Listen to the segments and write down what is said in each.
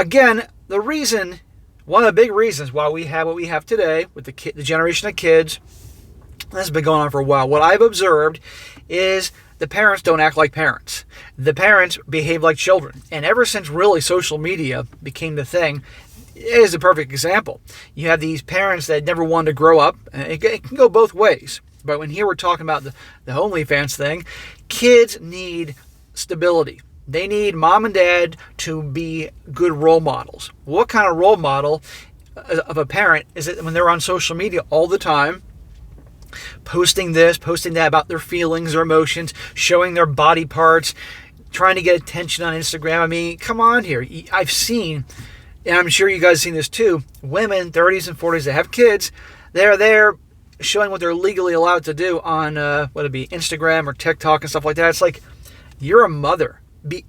again, one of the big reasons why we have what we have today with the generation of kids, this has been going on for a while. What I've observed is the parents don't act like parents. The parents behave like children. And ever since really social media became the thing, it is a perfect example. You have these parents that never wanted to grow up. It can go both ways. But when here we're talking about the OnlyFans thing, kids need stability. They need mom and dad to be good role models. What kind of role model of a parent is it when they're on social media all the time, posting this, posting that about their feelings, their emotions, showing their body parts, trying to get attention on Instagram? I mean, come on here. I've seen, and I'm sure you guys have seen this too, women, 30s and 40s that have kids, they're there showing what they're legally allowed to do on, whether it be Instagram or TikTok and stuff like that. It's like, you're a mother.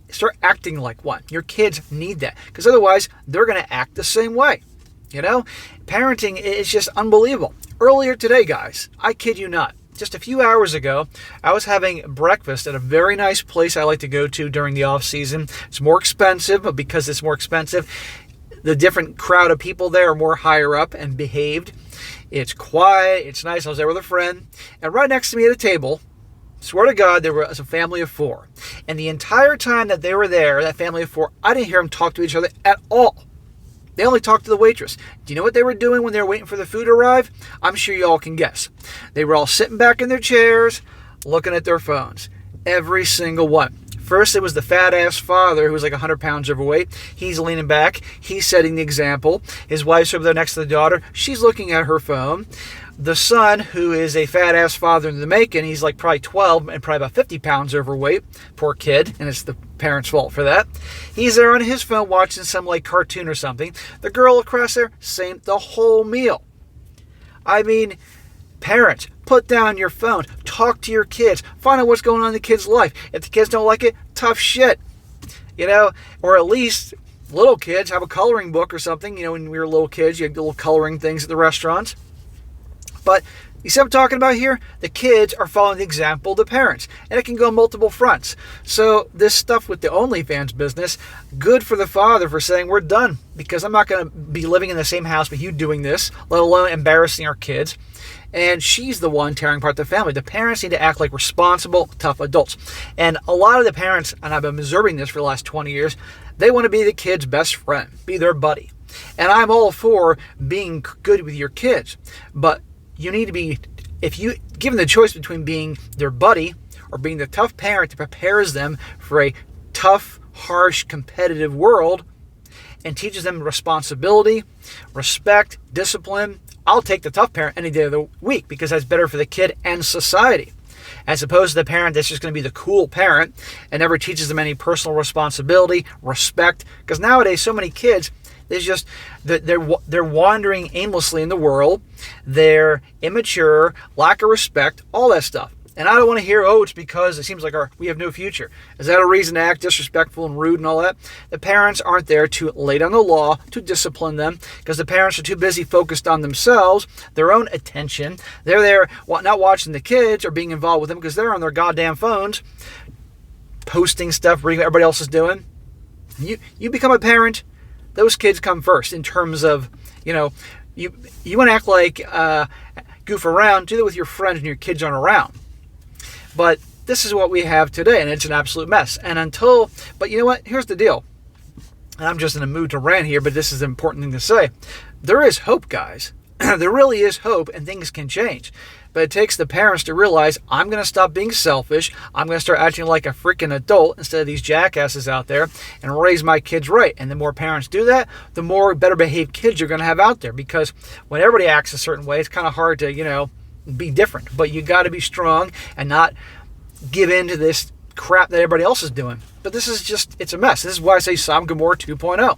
Start acting like one. Your kids need that, because otherwise they're going to act the same way. Parenting is just unbelievable. Earlier today, guys, I kid you not, just a few hours ago, I was having breakfast at a very nice place I like to go to during the off season. It's more expensive, but because it's more expensive, the different crowd of people there are more higher up and behaved. It's quiet. It's nice. I was there with a friend, and right next to me at a table, swear to God, there was a family of 4. And the entire time that they were there, that family of 4, I didn't hear them talk to each other at all. They only talked to the waitress. Do you know what they were doing when they were waiting for the food to arrive? I'm sure you all can guess. They were all sitting back in their chairs, looking at their phones. Every single one. First, it was the fat-ass father who was like 100 pounds overweight. He's leaning back. He's setting the example. His wife's over there next to the daughter. She's looking at her phone. The son, who is a fat-ass father in the making, he's like probably 12 and probably about 50 pounds overweight. Poor kid, and it's the parents' fault for that. He's there on his phone watching some like cartoon or something. The girl across there, same, the whole meal. I mean, parents, put down your phone. Talk to your kids. Find out what's going on in the kid's life. If the kids don't like it, tough shit. Or at least little kids have a coloring book or something. When we were little kids, you had little coloring things at the restaurants. But you see what I'm talking about here? The kids are following the example of the parents. And it can go multiple fronts. So this stuff with the OnlyFans business, good for the father for saying we're done. Because I'm not going to be living in the same house with you doing this, let alone embarrassing our kids. And she's the one tearing apart the family. The parents need to act like responsible, tough adults. And a lot of the parents, and I've been observing this for the last 20 years, they want to be the kid's best friend, be their buddy. And I'm all for being good with your kids. But you need to be, if you given the choice between being their buddy or being the tough parent that prepares them for a tough, harsh, competitive world and teaches them responsibility, respect, discipline, I'll take the tough parent any day of the week because that's better for the kid and society. As opposed to the parent that's just going to be the cool parent and never teaches them any personal responsibility, respect. Because nowadays, so many kids, they're wandering aimlessly in the world. They're immature, lack of respect, all that stuff. And I don't want to hear, it's because it seems like we have no future. Is that a reason to act disrespectful and rude and all that? The parents aren't there to lay down the law, to discipline them, because the parents are too busy focused on themselves, their own attention. They're there not watching the kids or being involved with them because they're on their goddamn phones, posting stuff, reading what everybody else is doing. You become a parent, those kids come first in terms of, you want to act like goof around, do that with your friends when your kids aren't around. But this is what we have today, and it's an absolute mess. But you know what? Here's the deal. And I'm just in a mood to rant here, but this is an important thing to say. There is hope, guys. There really is hope, and things can change. But it takes the parents to realize, I'm going to stop being selfish. I'm going to start acting like a freaking adult instead of these jackasses out there and raise my kids right. And the more parents do that, the more better behaved kids you're going to have out there. Because when everybody acts a certain way, it's kind of hard to, be different. But you got to be strong and not give in to this crap that everybody else is doing. But this is it's a mess. This is why I say Sodom and Gomorrah 2.0.